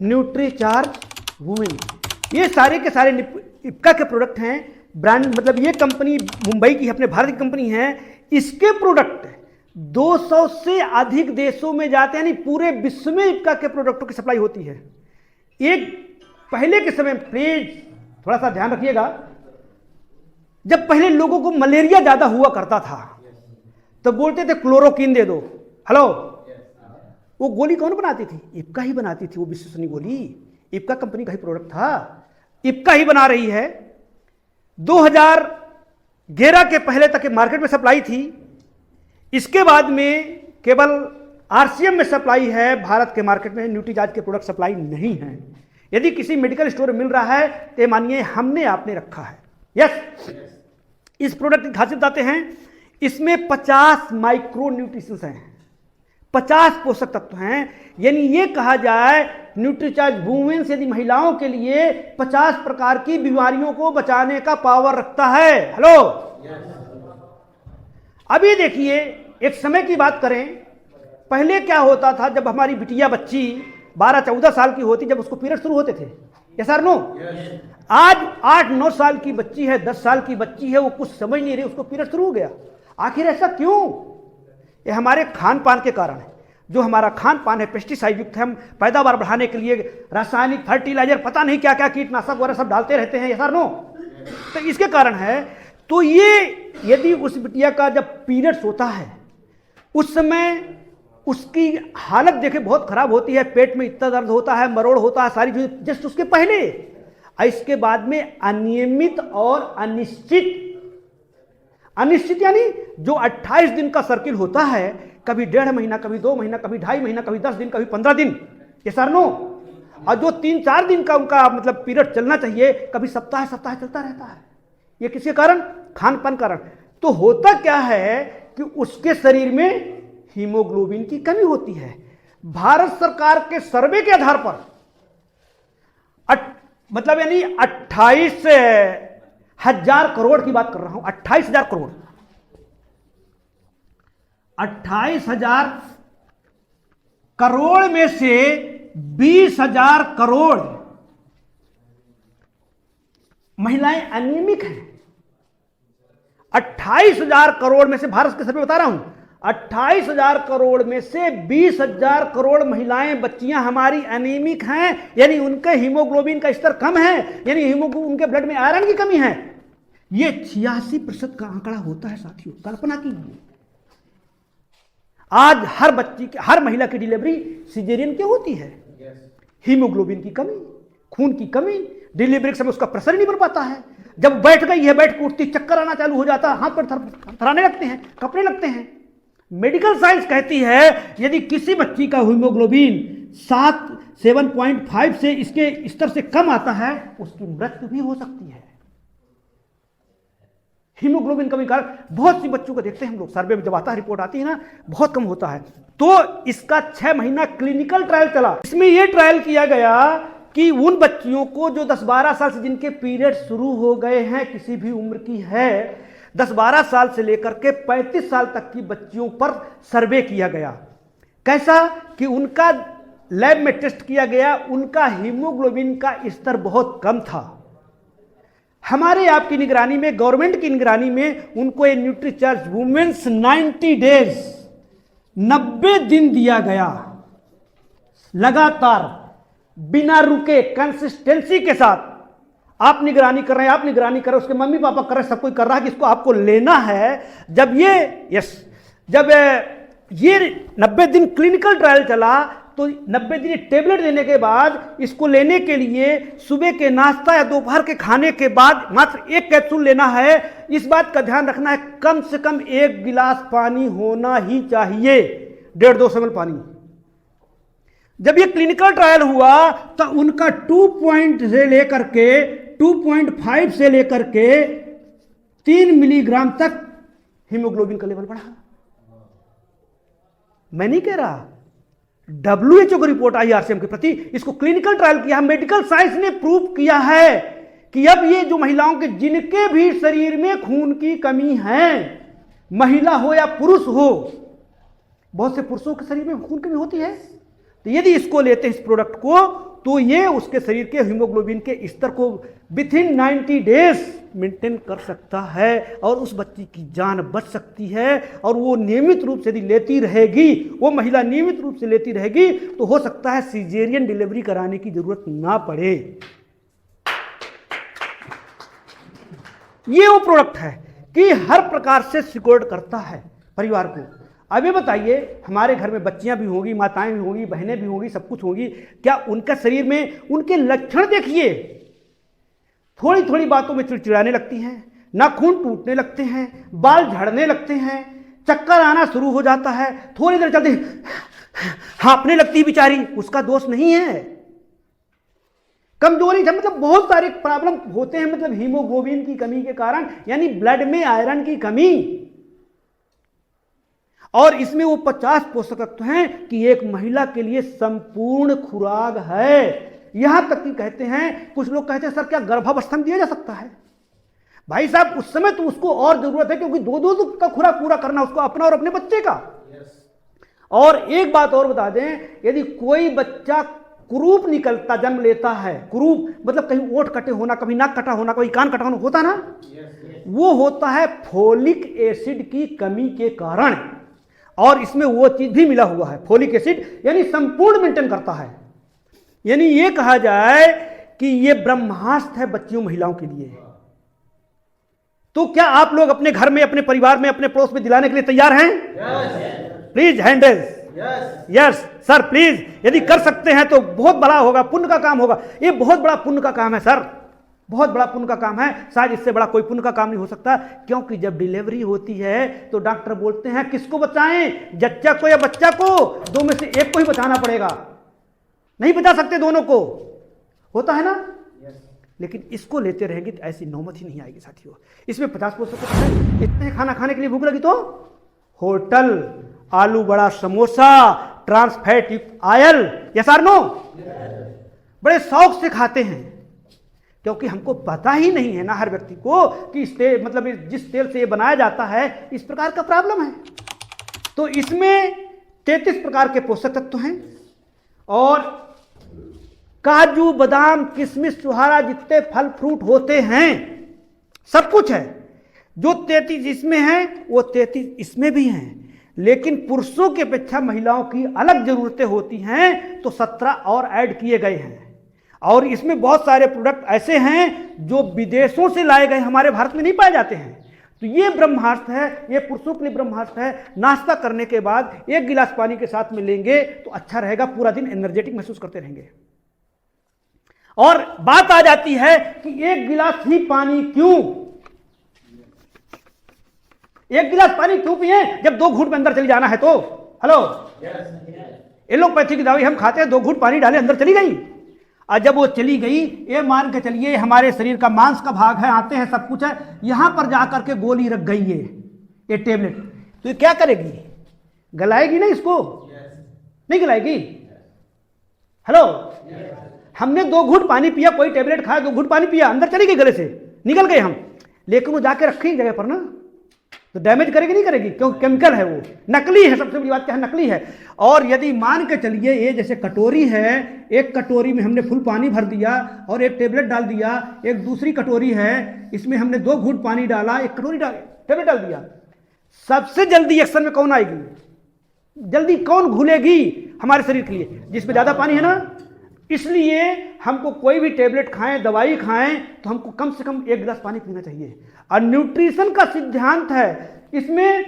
Nutricharge women. ये सारे के सारे इप्का के प्रोडक्ट हैं। ब्रांड मतलब ये कंपनी मुंबई की अपने भारत की कंपनी है। इसके प्रोडक्ट 200 से अधिक देशों में जाते हैं, यानी पूरे विश्व में इप्का के प्रोडक्टों की सप्लाई होती है। एक पहले के समय प्लीज थोड़ा सा ध्यान रखिएगा, जब पहले लोगों को मलेरिया ज्यादा हुआ करता था तो बोलते थे क्लोरोक्विन दे दो। हेलो, वो गोली कौन बनाती थी? इप्का ही बनाती थी। वो विश्वसनीय गोली इप्का कंपनी का ही प्रोडक्ट था, इप्का ही बना रही है। 2011 के पहले तक मार्केट में सप्लाई थी। इसके बाद में केवल आरसीएम में सप्लाई है, भारत के मार्केट में न्यूट्रीचार्ज के प्रोडक्ट सप्लाई नहीं है। यदि किसी मेडिकल स्टोर में मिल रहा है तो मानिए हमने आपने रखा है। यस, इस प्रोडक्ट की खासियत बताते हैं। इसमें 50 माइक्रो न्यूट्रिशंस हैं, 50 पोषक तत्व हैं। यानी ये कहा जाए न्यूट्रीचार्ज वुमेन्स यदि महिलाओं के लिए 50 प्रकार की बीमारियों को बचाने का पावर रखता है। हेलो, अभी देखिए एक समय की बात करें, पहले क्या होता था जब हमारी बिटिया बच्ची 12-14 साल की होती, जब उसको पीरियड शुरू होते थे, यस और नो? आज 8-9 साल की बच्ची है, 10 साल की बच्ची है, वो कुछ समझ नहीं रही, उसको पीरियड शुरू हो गया। आखिर ऐसा क्यों? ये हमारे खान पान के कारण है। जो हमारा खान पान है पेस्टिसाइड युक्त है, हम पैदावार बढ़ाने के लिए रासायनिक फर्टिलाइजर पता नहीं क्या क्या कीटनाशक वगैरह सब डालते रहते हैं, यस और नो? तो इसके कारण है। तो ये यदि उस बिटिया का जब पीरियड्स होता है उस समय उसकी हालत देखे बहुत खराब होती है, पेट में इतना दर्द होता है, मरोड़ होता है, सारी चीजें जस्ट उसके पहले। इसके बाद में अनियमित और अनिश्चित यानी जो 28 दिन का सर्किल होता है, कभी 1.5 महीना, कभी 2 महीना, कभी 2.5 महीना, कभी 10 दिन, कभी 15 दिन, ये सर नो। और जो 3-4 दिन का उनका मतलब पीरियड चलना चाहिए, कभी सप्ताह चलता रहता है। ये किसके कारण? खान पान कारण। तो होता क्या है कि उसके शरीर में हीमोग्लोबिन की कमी होती है। भारत सरकार के सर्वे के आधार पर मतलब यानी 28,000 करोड़ की बात कर रहा हूं, 28,000 करोड़, 28,000 करोड़ में से 20,000 करोड़ महिलाएं अनियमिक हैं। 28,000 करोड़ में से, भारत के सर्वे बता रहा हूं, 28,000 करोड़ में से 20,000 करोड़ महिलाएं बच्चियां हमारी अनीमिक हैं, यानी उनके हीमोग्लोबिन का स्तर कम है, यानी उनके ब्लड में आयरन की कमी है। ये 86% का आंकड़ा होता है साथियों, कल्पना कीजिए। आज हर महिला की डिलीवरी सिजेरियन क्यों होती है? हीमोग्लोबिन की कमी, खून की कमी, डिलीवरी के समय उसका प्रेशर नहीं बन पाता है। जब बैठ गई है, बैठ के उठती, चक्कर आना चालू हो जाता है, हाथ पर थराने लगते हैं, कपड़े लगते हैं। मेडिकल साइंस कहती है यदि किसी बच्ची का हीमोग्लोबिन 7.5 से इसके स्तर से कम आता है, उसकी मृत्यु भी हो सकती है। हीमोग्लोबिन कमी कारण बहुत सी बच्चों को देखते हैं हम लोग, सर्वे में जब आता है, रिपोर्ट आती है ना, बहुत कम होता है। तो इसका 6 महीना क्लिनिकल ट्रायल चला। इसमें यह ट्रायल किया गया कि उन बच्चियों को जो 10-12 साल से जिनके पीरियड शुरू हो गए हैं, किसी भी उम्र की है, 10-12 साल से लेकर के 35 साल तक की बच्चियों पर सर्वे किया गया। कैसा कि उनका लैब में टेस्ट किया गया, उनका हीमोग्लोबिन का स्तर बहुत कम था। हमारे आपकी निगरानी में, गवर्नमेंट की निगरानी में उनको ये न्यूट्रीचार्ज वुमेन्स 90 डेज 90 दिन दिया गया, लगातार बिना रुके कंसिस्टेंसी के साथ। आप निगरानी कर रहे हैं, आप निगरानी कर रहे हैं, उसके मम्मी पापा कर रहे हैं, सब कोई कर रहा है कि इसको आपको लेना है। जब ये 90 दिन क्लिनिकल ट्रायल चला, तो 90 दिन टेबलेट देने के बाद इसको लेने के लिए सुबह के नाश्ता या दोपहर के खाने के बाद मात्र 1 कैप्सूल लेना है। इस बात का ध्यान रखना है, कम से कम 1 गिलास पानी होना ही चाहिए, 1.5-2 ml पानी। जब ये क्लिनिकल ट्रायल हुआ तो उनका 2.5 से लेकर के 3 मिलीग्राम तक हीमोग्लोबिन का लेवल बढ़ा। मैं नहीं कह रहा, WHO की रिपोर्ट आई आरसीएम के प्रति, इसको क्लिनिकल ट्रायल किया, मेडिकल साइंस ने प्रूव किया है कि अब ये जो महिलाओं के जिनके भी शरीर में खून की कमी है, महिला हो या पुरुष हो, बहुत से पुरुषों के शरीर में खून कमी होती है, तो यदि इसको लेते हैं, इस प्रोडक्ट को, तो ये उसके शरीर के हीमोग्लोबिन के स्तर को विथ इन 90 डेज मेंटेन कर सकता है और उस बच्ची की जान बच सकती है। और वो नियमित रूप से यदि लेती रहेगी, वो महिला नियमित रूप से लेती रहेगी, तो हो सकता है सीजेरियन डिलीवरी कराने की जरूरत ना पड़े। ये वो प्रोडक्ट है कि हर प्रकार से सिक्योर्ड करता है परिवार को। अब ये बताइए, हमारे घर में बच्चियां भी होंगी, माताएं भी होंगी, बहनें भी होंगी, सब कुछ होंगी, क्या उनका शरीर में उनके लक्षण देखिए, थोड़ी थोड़ी बातों में चिड़चिड़ाने लगती हैं, नाखून टूटने लगते हैं, बाल झड़ने लगते हैं, चक्कर आना शुरू हो जाता है, थोड़ी देर चलते हाँफने लगती बेचारी, उसका दोष नहीं है, कमजोरी है, मतलब बहुत सारे प्रॉब्लम होते हैं, मतलब हीमोग्लोबिन की कमी के कारण, यानी ब्लड में आयरन की कमी। और इसमें वो 50 पोषक तत्व हैं कि एक महिला के लिए संपूर्ण खुराक है। यहां तक कि कहते हैं, कुछ लोग कहते हैं सर क्या गर्भावस्था में दिया जा सकता है? भाई साहब उस समय तो उसको और जरूरत है, क्योंकि दो का खुराक पूरा करना उसको, अपना और अपने बच्चे का। और एक बात और बता दें, यदि कोई बच्चा कुरूप निकलता जन्म लेता है, कुरूप मतलब कहीं ओठ कटे होना, कभी नाक कटा होना, कभी कान कटा होना होता ना, वो होता है फोलिक एसिड की कमी के कारण। और इसमें वो चीज भी मिला हुआ है, फोलिक एसिड, यानी संपूर्ण मेंटेन करता है। यानी ये कहा जाए कि ये ब्रह्मास्त्र है बच्चियों महिलाओं के लिए। तो क्या आप लोग अपने घर में, अपने परिवार में, अपने पड़ोस में दिलाने के लिए तैयार हैं? Please hand raise. Yes sir please, यदि कर सकते हैं तो बहुत बड़ा होगा, पुण्य का काम होगा। ये बहुत बड़ा पुण्य का काम है सर, बहुत बड़ा पुण्य का काम है, शायद इससे बड़ा कोई पुण्य का काम नहीं हो सकता। क्योंकि जब डिलीवरी होती है तो डॉक्टर बोलते हैं किसको बचाएं, जच्चा को या बच्चा को, दो में से एक को ही बचाना पड़ेगा, नहीं बचा सकते दोनों को, होता है ना। लेकिन इसको लेते रहेंगे तो ऐसी नौबत ही नहीं आएगी साथियों। इसमें 50 पोषक है, इतने खाना खाने के लिए भूख लगी तो होटल, आलू बड़ा समोसा, ट्रांस फैट युक्त आयल, यस और नो, बड़े शौक से खाते हैं, क्योंकि हमको पता ही नहीं है ना हर व्यक्ति को कि इस तेल, मतलब जिस तेल से ये बनाया जाता है इस प्रकार का प्रॉब्लम है। तो इसमें 33 प्रकार के पोषक तत्व हैं और काजू, बादाम, किशमिश, छुहारा, जितने फल फ्रूट होते हैं सब कुछ है। जो 33 इसमें है वो 33 इसमें भी हैं। लेकिन पुरुषों की अपेक्षा महिलाओं की अलग जरूरतें होती हैं, तो 17 और ऐड किए गए हैं। और इसमें बहुत सारे प्रोडक्ट ऐसे हैं जो विदेशों से लाए गए, हमारे भारत में नहीं पाए जाते हैं। तो ये ब्रह्मास्त्र है, ये पुरुषों के लिए ब्रह्मास्त्र है। नाश्ता करने के बाद 1 गिलास पानी के साथ में लेंगे तो अच्छा रहेगा, पूरा दिन एनर्जेटिक महसूस करते रहेंगे। और बात आ जाती है कि 1 गिलास ही पानी क्यों, 1 गिलास पानी क्यों पिए जब 2 घूंट में अंदर चली जाना है तो। हेलो, एलोपैथी की दवाई हम खाते हैं, 2 घूंट पानी डाले अंदर चली गई। और जब वो चली गई, ये मान के चलिए हमारे शरीर का मांस का भाग है, आते हैं सब कुछ है, यहां पर जाकर के गोली रख गई है, ये टेबलेट, तो ये क्या करेगी? गलाएगी ना इसको? नहीं गलाएगी। हेलो, हमने 2 घूंट पानी पिया, कोई टेबलेट खाया, 2 घूंट पानी पिया, अंदर चली गई गले से, निकल गए हम, लेकिन वो जाके रखी जगह पर ना, तो डैमेज करेगी नहीं करेगी? क्योंकि केमिकल है, वो नकली है। सबसे बड़ी बात क्या है, नकली है। और यदि मान के चलिए ये जैसे कटोरी है, एक कटोरी में हमने फुल पानी भर दिया और एक टेबलेट डाल दिया, एक दूसरी कटोरी है, इसमें हमने 2 घूंट पानी डाला, एक कटोरी टेबलेट डाल दिया, सबसे जल्दी एक्शन में कौन आएगी? जल्दी कौन घुलेगी हमारे शरीर के लिए? जिसमें ज्यादा पानी है ना। इसलिए हमको कोई भी टेबलेट खाएं, दवाई खाएं, तो हमको कम से कम 1 गिलास पानी पीना चाहिए। और न्यूट्रिशन का सिद्धांत है, इसमें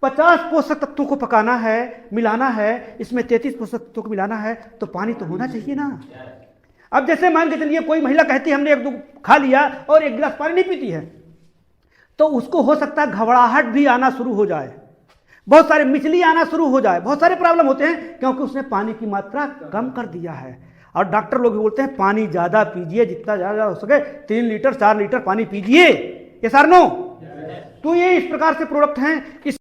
50 पोषक तत्वों को पकाना है, मिलाना है, इसमें 33 पोषक तत्वों को मिलाना है, तो पानी तो होना चाहिए ना। अब जैसे मान के चलिए कोई महिला कहती है हमने 1-2 खा लिया और 1 गिलास पानी नहीं पीती है, तो उसको हो सकता है घबराहट भी आना शुरू हो जाए, बहुत सारे मिचली आना शुरू हो जाए, बहुत सारे प्रॉब्लम होते हैं, क्योंकि उसने पानी की मात्रा कम कर दिया है। और डॉक्टर लोग भी बोलते हैं पानी ज्यादा पीजिए, जितना ज्यादा हो सके 3 लीटर 4 लीटर पानी पीजिए, ये सर नो। तो ये इस प्रकार से प्रोडक्ट हैं। इस